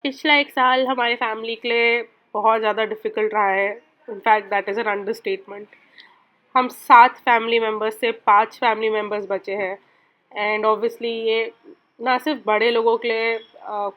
पिछला एक साल हमारे फैमिली के लिए बहुत ज़्यादा डिफ़िकल्ट रहा है। In fact that is an understatement. हम 7 फैमिली मेम्बर्स से 5 फैमिली मेम्बर्स बचे हैं एंड ऑब्वियसली ये ना सिर्फ बड़े लोगों के लिए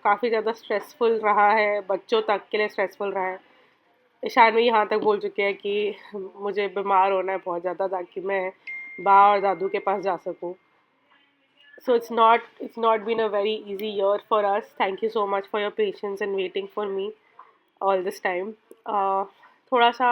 काफ़ी ज़्यादा स्ट्रेसफुल रहा है, बच्चों तक के लिए स्ट्रेसफुल रहा है। ईशान भी यहाँ तक बोल चुके हैं कि मुझे बीमार होना है बहुत ज़्यादा ताकि मैं बा और दादू के पास जा सकूँ। So it's not been a very easy year for us. Thank you so much for your patience and waiting for me all this time. थोड़ा सा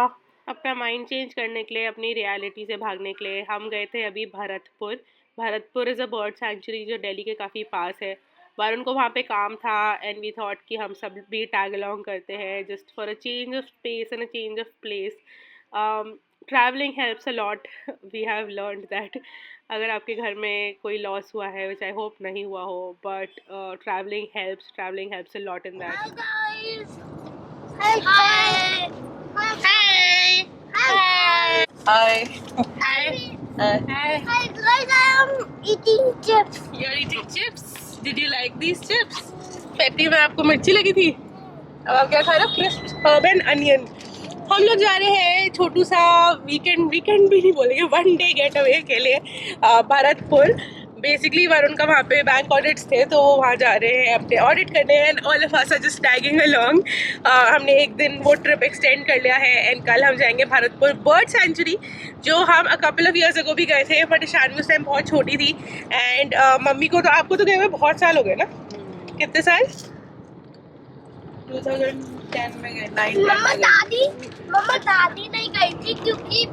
अपना माइंड चेंज करने के लिए, अपनी रियलिटी से भागने के लिए हम गए थे अभी Bharatpur. Bharatpur is a bird sanctuary जो दिल्ली के काफ़ी पास है। वरुण को वहाँ पे काम था एंड वी थॉट कि हम सब भी टैग अलोंग करते हैं just for a change of space and a change of place. Travelling helps a lot. We have learned that अगर आपके घर में कोई लॉस हुआ है, विच आई होप नहीं हुआ हो, but travelling helps a lot in that. Hi guys. Hi. Hi. Hi. Hi. Hi. Hi. Hi guys, I am eating chips. You're eating chips? Did you like these chips? पेटी में आपको मिर्ची लगी थी? अब आप क्या खा रहे हो? Crisp herb and onion. हम लोग जा रहे हैं छोटू सा वीकेंड भी नहीं बोलेंगे, वन डे गेट अवे के लिए भरतपुर। बेसिकली वरुण का वहाँ पे बैंक ऑडिट्स थे तो वो वहाँ जा रहे हैं अपने ऑडिट करने and all of us are just tagging along. हमने एक दिन वो ट्रिप एक्सटेंड कर लिया है एंड कल हम जाएंगे भरतपुर बर्ड सेंचुरी जो हम a couple of years ago भी गए थे, बट ईशान उस टाइम बहुत छोटी थी एंड मम्मी को तो, आपको तो गए हुए बहुत साल हो गए ना? कितने साल? 2010 में गए, 9 मम्मा दादी नहीं गई थी क्योंकि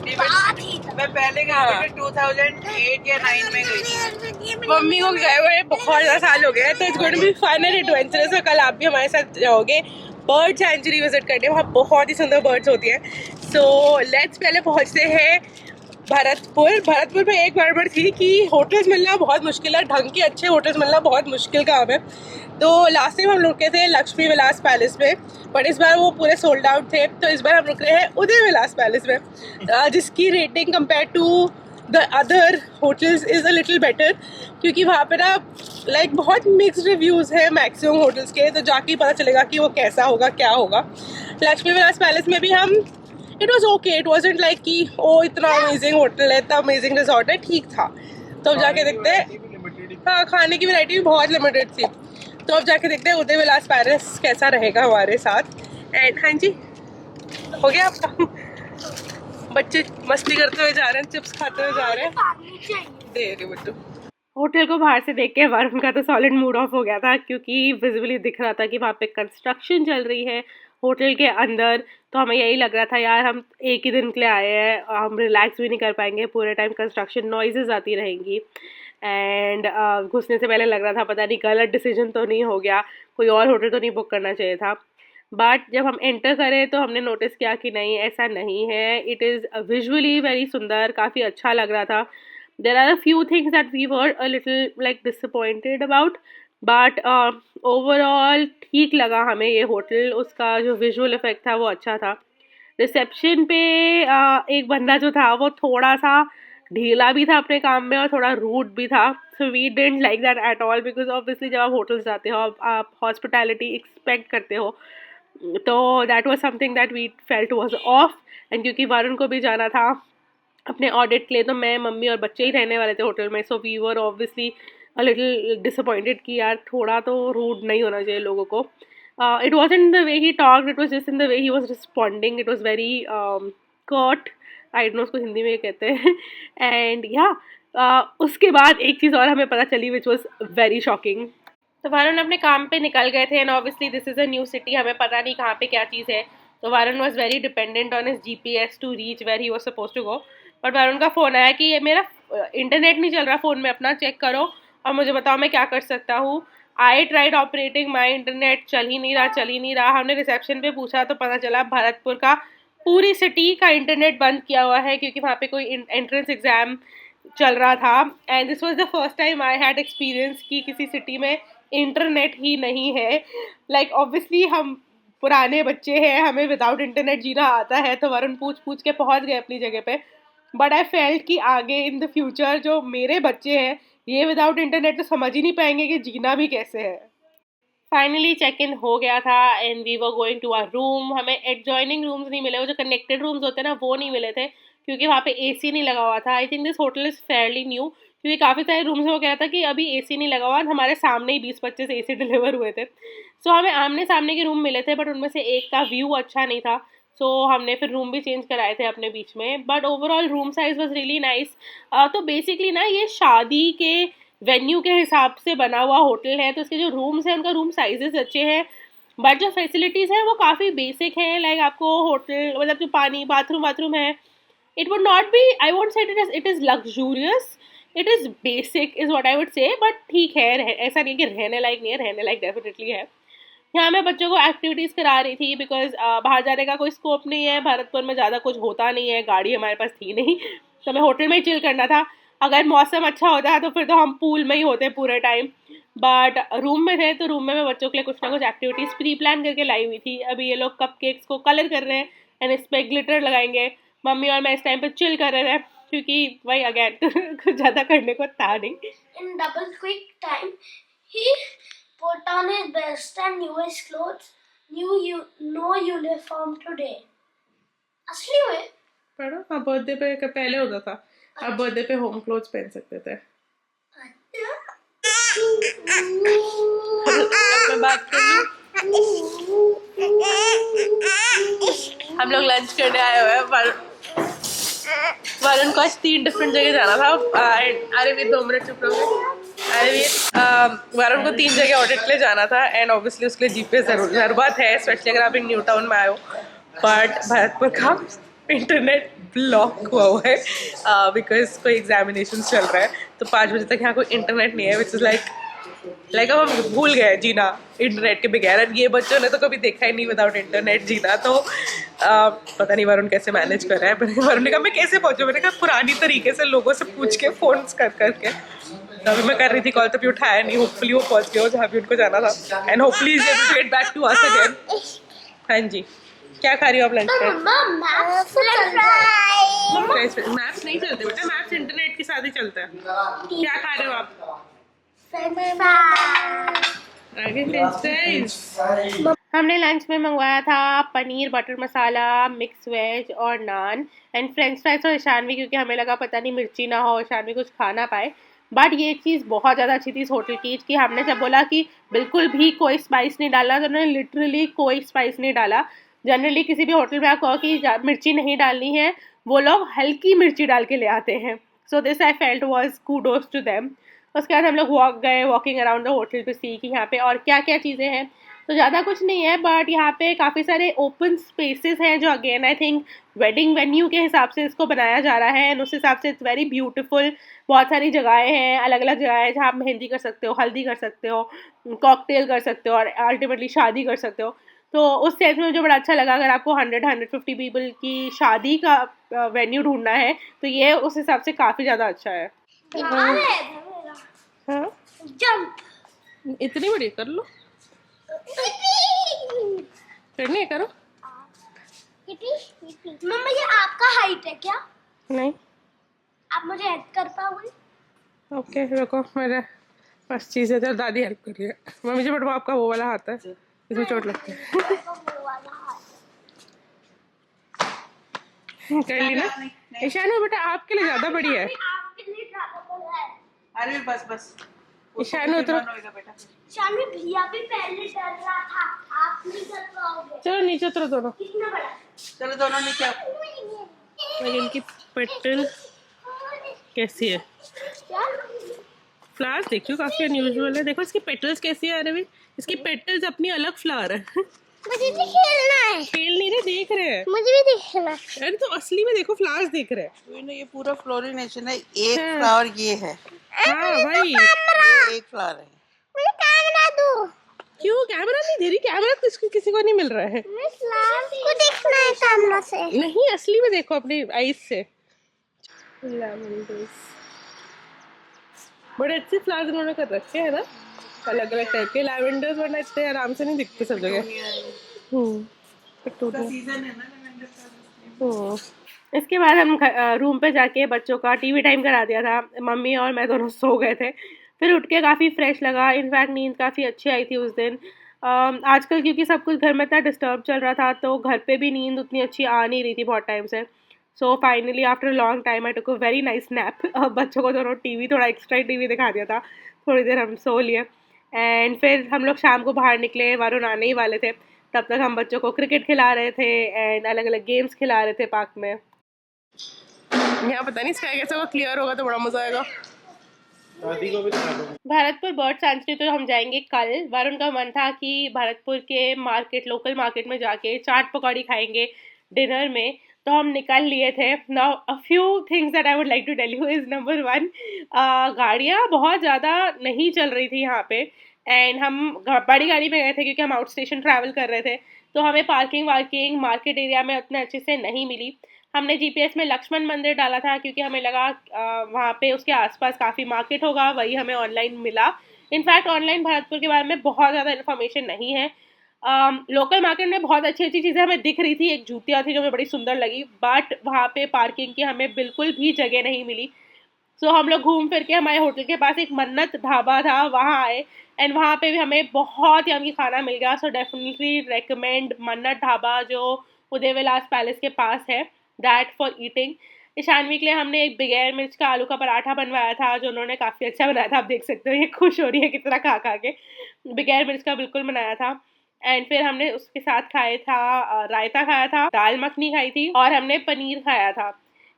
बात ही था। मैं पहले गई थी 2008 या 9 में गई थी। मम्मी को गए हुए बहुत ज़्यादा साल हो गए, तो it's going to be fun and adventurous. और कल आप भी हमारे साथ जाओगे बर्ड सेंचुरी विजिट करने। वहाँ बहुत ही सुंदर बर्ड्स होती हैं। सो लेट्स पहले पहुँचते हैं भरतपुर में एक गड़बड़ थी कि होटल्स मिलना बहुत मुश्किल है, ढंग के अच्छे होटल्स मिलना बहुत मुश्किल काम है। तो लास्ट टाइम हम रुके थे लक्ष्मी विलास पैलेस में, बट इस बार वो पूरे सोल्ड आउट थे, तो इस बार हम रुक रहे हैं उदय विलास पैलेस में, जिसकी rating compare to the other hotels is a little better, क्योंकि वहाँ पे ना लाइक बहुत मिक्स्ड रिव्यूज़ है मैक्सिमम होटल्स के, तो जाके ही पता चलेगा कि वो कैसा होगा, क्या होगा। लक्ष्मी विलास पैलेस में भी हम, it was okay, it wasn't like कि ओ इतना अमेजिंग होटल है, इतना अमेजिंग रिजॉर्ट है, ठीक था। तो अब जाके देखते हैं। हाँ, खाने की वैरायटी भी बहुत लिमिटेड थी। तो अब जाके देखते हैं उदय विलास पैलेस कैसा रहेगा हमारे साथ। एंड हाँ जी, हो गया आपका? बच्चे मस्ती करते हुए जा रहे हैं, चिप्स खाते हुए जा रहे हैं। दे रहे बच्चों। होटल को बाहर से देख के वरुण का तो सॉलिड मूड ऑफ हो गया था, क्योंकि विजिबली दिख रहा था कि वहाँ पे कंस्ट्रक्शन चल रही है होटल के अंदर। तो हमें यही लग रहा था यार हम एक ही दिन के लिए आए हैं, हम रिलैक्स भी नहीं कर पाएंगे, पूरे टाइम कंस्ट्रक्शन नॉइजेज आती रहेंगी। एंड घुसने से पहले लग रहा था पता नहीं गलत डिसीजन तो नहीं हो गया, कोई और होटल तो नहीं बुक करना चाहिए था। बट जब हम एंटर करें तो हमने नोटिस किया कि नहीं, ऐसा नहीं है। इट इज़ विजुअली वेरी सुंदर, काफ़ी अच्छा लग रहा था। There are a few things that we were a little like disappointed about, but overall ठीक लगा हमें ये होटल। उसका जो विजुअल इफेक्ट था वो अच्छा था। रिसेप्शन पे एक बंदा जो था वो थोड़ा सा ढीला भी था अपने काम में और थोड़ा रूड भी था। So we didn't like that at all, because obviously जब आप होटल्स जाते हो आप हॉस्पिटैलिटी एक्सपेक्ट करते हो, तो that was something that we felt was off. And क्योंकि वरुण को भी जाना था अपने ऑडिट के लिए, तो मैं, मम्मी और बच्चे ही रहने वाले थे होटल में। So we were obviously a little disappointed कि यार थोड़ा तो रूड नहीं होना चाहिए लोगों को। It wasn't in the way he talked, it was just in the way he was responding, it was very curt, I don't know उसको हिंदी में कहते हैं। एंड या उसके बाद एक चीज़ और हमें पता चली विच वॉज वेरी शॉकिंग। तो वरुण अपने काम पे निकल गए थे and obviously this is a new city, हमें पता नहीं कहाँ पे क्या चीज़ है। तो Varun was very dependent on his GPS to reach where he was suppose to go. But Varun का फ़ोन आया कि ये मेरा इंटरनेट नहीं चल रहा फ़ोन में, अपना चेक करो और मुझे बताओ मैं क्या कर सकता हूँ। I tried operating my internet, चल ही नहीं रहा। हमने रिसेप्शन पे पूछा तो पता चला भरतपुर का पूरी सिटी का इंटरनेट बंद किया हुआ है, क्योंकि वहाँ पे कोई एंट्रेंस एग्ज़ाम चल रहा था। And this was the first time I had experience कि किसी सिटी में इंटरनेट ही नहीं है। लाइक ऑब्वियसली हम पुराने बच्चे हैं, हमें विदाउट इंटरनेट जीना आता है, तो वरुण पूछ पूछ के पहुंच गए अपनी जगह पे। बट आई फेल्ट कि आगे इन द फ्यूचर जो मेरे बच्चे हैं ये विदाउट इंटरनेट तो समझ ही नहीं पाएंगे कि जीना भी कैसे है। फाइनली चेक इन हो गया था and we were going to our room. हमें एडजॉइनिंग रूम्स नहीं मिले, वो जो कनेक्टेड रूम्स होते हैं ना वो नहीं मिले थे क्योंकि वहाँ पे एसी नहीं लगा हुआ था। I think this hotel is fairly new क्योंकि काफ़ी सारे रूम्स में वो कह रहा था कि अभी एसी नहीं लगा हुआ, हमारे सामने ही 20-25 एसी डिलीवर हुए थे। सो हमें आमने सामने के रूम मिले थे बट उनमें से एक का व्यू अच्छा नहीं था, सो हमने फिर रूम भी चेंज कराए थे अपने बीच में। But overall room size was really nice. तो बेसिकली ना ये शादी के वेन्यू के हिसाब से बना हुआ होटल है, तो इसके जो रूम्स हैं उनका रूम साइजेस अच्छे हैं बट जो फैसिलिटीज़ हैं वो काफ़ी बेसिक हैं। लाइक आपको होटल मतलब जो पानी बाथरूम है, it would not be, I won't say it is luxurious, it is basic is what I would say, but ठीक है, ऐसा नहीं है कि रहने लायक नहीं है, रहने लायक डेफिनेटली है। यहाँ मैं बच्चों को एक्टिविटीज़ करा रही थी बिकॉज बाहर जाने का कोई स्कोप नहीं है, भरतपुर में ज़्यादा कुछ होता नहीं है, गाड़ी हमारे पास थी नहीं तो हमें होटल में ही चिल करना था। अगर मौसम अच्छा होता है तो फिर तो हम पूल में ही होते पूरे टाइम, बट रूम में थे तो रूम में मैं बच्चों के लिए कुछ ना कुछ एक्टिविटीज़ प्री प्लान करके लाई हुई थी। अभी ये लोग कपकेक्स को कलर कर रहे हैं एंड इस पर ग्लिटर लगाएंगे। मम्मी और मैं इस टाइम पे चिल कर रहे थे क्योंकि वही अगेन कुछ ज़्यादा करने को था नहीं। In double quick time, he put on his best and newest clothes. No uniform today. असली में? पढ़ो, हाँ बर्थडे पे पहले होता था, अब बर्थडे पे होम क्लोथ्स पहन सकते थे। अब मैं बात कर लूं, हम लोग लंच करने आए हुए हैं। वरुण को आज 3 डिफरेंट जगह जाना था। अरे भी 2 मिनट चुप रहोगे। अरे भी वरुण को 3 जगह ऑडिट के लिए जाना था एंड ऑब्वियसली उसके लिए जीपीएस ज़रूरत है, स्पेशली अगर आप इन न्यू टाउन में आए हो। बट भरतपुर का इंटरनेट ब्लॉक हुआ है बिकॉज कोई एग्जामिनेशन चल रहा है, तो 5 बजे तक यहाँ कोई इंटरनेट नहीं है, विच इज़ लाइक अब हम भूल गए जीना इंटरनेट के बगैर। ये बच्चों ने तो कभी देखा ही नहीं विदाउट इंटरनेट जीना, तो पता नहीं वरुण कैसे मैनेज कर रहा है। वरुण ने कहा मैं कैसे पहुँचूँ, मैंने कहा पुरानी तरीके से लोगों से पूछ के फ़ोन कर करके। तो अभी मैं कर रही थी कॉल, तभी उठाया नहीं। होपफुली वो पहुँच गए हो जहाँ भी उनको जाना था and hopefully is able to get back to us again. हाँ जी, क्या खा रही हो आप लंच पे? मैप्स नहीं चलते बेटा, मैप्स इंटरनेट के साथ ही चलता है। क्या खा रहे हो आप? हमने लंच में मंगवाया था पनीर बटर मसाला, मिक्स वेज और नान एंड फ्रेंच फ्राइज और ईशानवी, क्योंकि हमें लगा पता नहीं मिर्ची ना हो, ईशानवी कुछ खा ना पाए। बट ये चीज़ बहुत ज़्यादा अच्छी थी इस होटल की कि हमने जब बोला कि बिल्कुल भी कोई स्पाइस नहीं डालना तो उन्होंने लिटरली कोई स्पाइस नहीं डाला। जनरली किसी भी होटल में आप कहो कि मिर्ची नहीं डालनी है, वो लोग हल्की मिर्ची डाल के ले आते हैं। So this I felt was kudos to them. उसके बाद हम लोग walking around the hotel to see कि यहाँ पे और क्या क्या चीज़ें हैं। तो ज़्यादा कुछ नहीं है बट यहाँ पे काफ़ी सारे ओपन स्पेसेस हैं जो again I think wedding venue के हिसाब से इसको बनाया जा रहा है एंड उस हिसाब से इट्स वेरी ब्यूटीफुल। बहुत सारी जगहें हैं, अलग अलग जगह है जहाँ आप मेहंदी कर सकते हो, हल्दी कर सकते हो, कॉकटेल कर सकते हो और अल्टीमेटली शादी कर सकते हो। तो उस सेंस में मुझे बड़ा अच्छा लगा। अगर आपको 100-150 पीपल की शादी का वेन्यू ढूंढना है तो ये उस हिसाब से काफ़ी ज़्यादा अच्छा है। हाँ जंप इतनी बड़ी कर लो, करनी है करो। मम्मा ये आपका हाइट है क्या? नहीं, आप मुझे हेल्प कर पाओगे? ओके रुको, मेरे पास चीज़ है तो दादी हेल्प कर रही है। मम्मी जी बटवा आपका वो वाला हाथ है, इसमें चोट लगती है। कर ली ना ईशान, बेटा आपके लिए ज़्यादा बड़ी है। अरे बस बस ईशान उतरो। शानवी भैया भी पहले डर रहा था, आप नहीं कर पाओगे। चलो नीचे उतरो दोनों। कितना बड़ा? चलो दोनों नीचे आओ। लेकिन इनकी पेटल कैसी है? फ्लावर्स देखियो काफी अनयूजुअल है। देखो इसकी पेटल्स कैसी है। अरे इसकी पेटल्स अपनी अलग फ्लावर है। मुझे भी खेलना है। खेल नहीं रहे, देख रहे हैं। मुझे भी देखना है। अरे तो असली में देखो फ्लावर्स देख रहे हैं। ये पूरा फ्लोरिनेशन है। एक फ्लावर ये है। हाँ भाई ये एक फ्लावर है। मुझे कैमरा दो। क्यों कैमरा नहीं दे रही? कैमरा तो किसी को नहीं मिल रहा है। को देखना है कैमरा से। नहीं असली में देखो अपनी आईज से। बड़े अच्छे फ्लावर्स उन्होंने कर रखे हैं ना, अलग अलग टाइप के। लैवेंडर्स वरना इतने आराम से नहीं दिखते सब जगह। इसके बाद हम रूम पे जाके बच्चों का टीवी टाइम करा दिया था। मम्मी और मैं दोनों सो गए थे, फिर उठ के काफ़ी फ्रेश लगा। इनफैक्ट नींद काफ़ी अच्छी आई थी उस दिन। आजकल क्योंकि सब कुछ घर में इतना डिस्टर्ब चल रहा था तो घर पे भी नींद उतनी अच्छी आ नहीं रही थी बहुत टाइम से. So finally after long time I took a very nice nap. बच्चों को दोनों टीवी थोड़ा एक्स्ट्रा टीवी दिखा दिया था, थोड़ी देर हम सो लिए एंड फिर हम लोग शाम को बाहर निकले. वरुण आने ही वाले थे, तब तक हम बच्चों को क्रिकेट खिला रहे थे एंड अलग अलग गेम्स खिला रहे थे पार्क में. यहाँ पता नहीं स्काई कैसे क्लियर होगा तो बड़ा मजा आएगा. भरतपुर बर्ड सेंचुरी तो हम जाएंगे कल. वरुण का मन था कि भरतपुर के मार्केट, लोकल मार्केट में जाके चाट पकौड़ी खाएंगे डिनर में, तो हम निकल लिए थे. Now a few things that I would like to tell you is number 1, गाड़ियाँ बहुत ज़्यादा नहीं चल रही थी यहाँ पे एंड हम बड़ी गाड़ी में गए थे क्योंकि हम आउट स्टेशन ट्रैवल कर रहे थे, तो हमें पार्किंग मार्केट एरिया में उतने अच्छे से नहीं मिली. हमने जीपीएस में लक्ष्मण मंदिर डाला था क्योंकि हमें लगा वहाँ पे उसके आसपास काफ़ी मार्केट होगा, वही हमें ऑनलाइन मिला. इनफैक्ट ऑनलाइन भरतपुर के बारे में बहुत ज़्यादा इन्फॉर्मेशन नहीं है. लोकल मार्केट में बहुत अच्छी अच्छी चीज़ें हमें दिख रही थी. एक जूतियाँ थी जो हमें बड़ी सुंदर लगी, बट वहाँ पे पार्किंग की हमें बिल्कुल भी जगह नहीं मिली. सो हम लोग घूम फिर के हमारे होटल के पास एक मन्नत ढाबा था, वहाँ आए एंड वहाँ पे भी हमें बहुत यम्मी खाना मिल गया. सो डेफिनेटली रेकमेंड मन्नत ढाबा जो उदय विलास पैलेस के पास है, दैट फॉर ईटिंग. ईशानवी के लिए हमने एक बगैर मिर्च का आलू का पराठा बनवाया था जो उन्होंने काफ़ी अच्छा बनाया था. आप देख सकते हो ये खुश हो रही है कितना खा खा के. बगैर मिर्च का बिल्कुल बनाया था. एंड फिर हमने उसके साथ खाया था रायता खाया था, दाल मखनी खाई थी और हमने पनीर खाया था.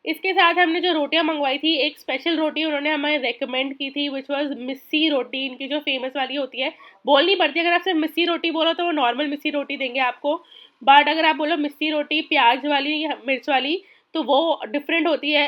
इसके साथ हमने जो रोटियां मंगवाई थी, एक स्पेशल रोटी उन्होंने हमें रेकमेंड की थी विच वाज मिस्सी रोटी. इनकी जो फेमस वाली होती है, बोलनी पड़ती है. अगर आप सिर्फ मिस्सी रोटी बोलो तो वो नॉर्मल मिस्सी रोटी देंगे आपको, बट अगर आप बोलो मिस्सी रोटी प्याज वाली या मिर्च वाली तो वो डिफरेंट होती है.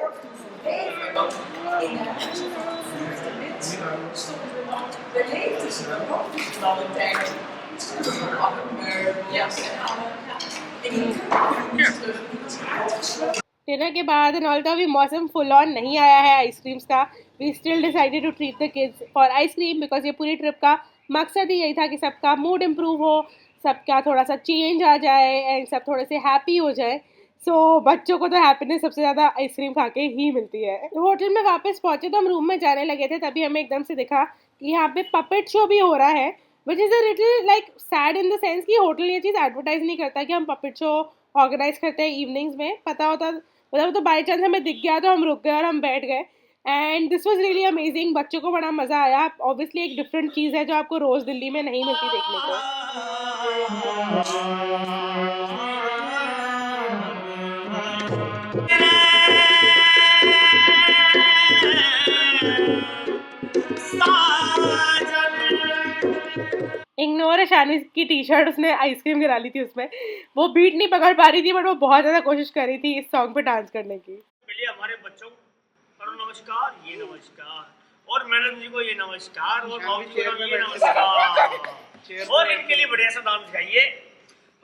डिनर के बाद एंड ऑल अभी मौसम फुल ऑन नहीं आया है आइसक्रीम्स का. We still decided to treat the kids for ice cream because ये पूरी ट्रिप का मकसद ही यही था कि सबका मूड इम्प्रूव हो, सबका थोड़ा सा चेंज आ जाए एंड सब थोड़े से हैप्पी हो जाए. सो बच्चों को तो हैप्पीनेस सबसे ज़्यादा आइसक्रीम खा के ही मिलती है. होटल में वापस पहुँचे तो हम रूम में जाने लगे थे, तभी हमें एकदम से दिखा कि यहाँ पे पपेट शो भी हो रहा है, which is a little like sad in the sense कि होटल ये चीज़ एडवर्टाइज नहीं करता कि हम पपेट शो ऑर्गेनाइज करते हैं इवनिंग्स में. पता होता मतलब तो बाई चांस हमें दिख गया तो हम रुक गए और हम बैठ गए and this was really amazing. बच्चों को बड़ा मज़ा आया. ऑब्वियसली एक डिफरेंट चीज़ है जो आपको रोज़ दिल्ली में नहीं मिलती देखने को. इग्नोर है शानी की टी शर्ट, उसने आइसक्रीम गिरा ली थी उसमें. वो बीट नहीं पकड़ पा रही थी बट वो बहुत ज़्यादा कोशिश कर रही थी इस सॉन्ग पे डांस करने की. पहले हमारे बच्चों को नमस्कार, ये नमस्कार, और मैडम जी को ये नमस्कार, और भाभी जी को ये नमस्कार, और इनके लिए बढ़िया सा डांस गाइए.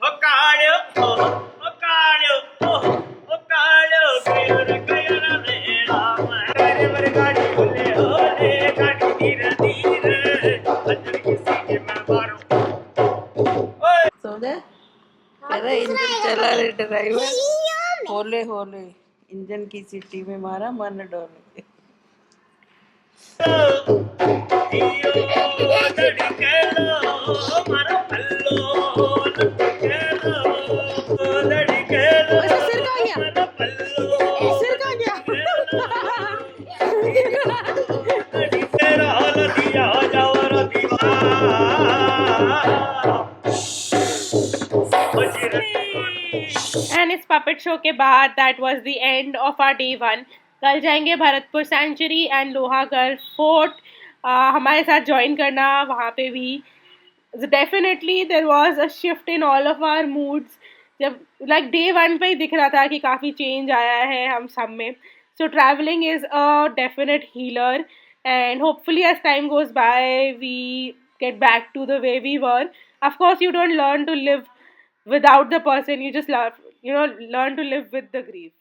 ओ काड़ो ओ काड़ो ओ काड़ो केर कयरा नेड़ा मेरे वर गाड़ी बोले ओले गाड़ी धीरे धीरे अंदर किसी के मैं मारूं. सो जा. अरे इंजन चला रे ड्राइवर, होले होले इंजन की सीटी में मारा मन डोले. एंड इस पपेट शो के बाद that was the end of our day 1. कल जाएंगे Bharatpur sanctuary and Lohagarh fort. हमारे साथ ज्वाइन करना वहाँ पे भी. Definitely there was a shift in all of our moods. जब लाइक डे 1 पे ही दिख रहा था कि काफ़ी चेंज आया है हम सब में. So travelling is a definite healer and hopefully as time goes by we get back to the way we were. Of course you don't learn to live without the person, you just learn to live with the grief.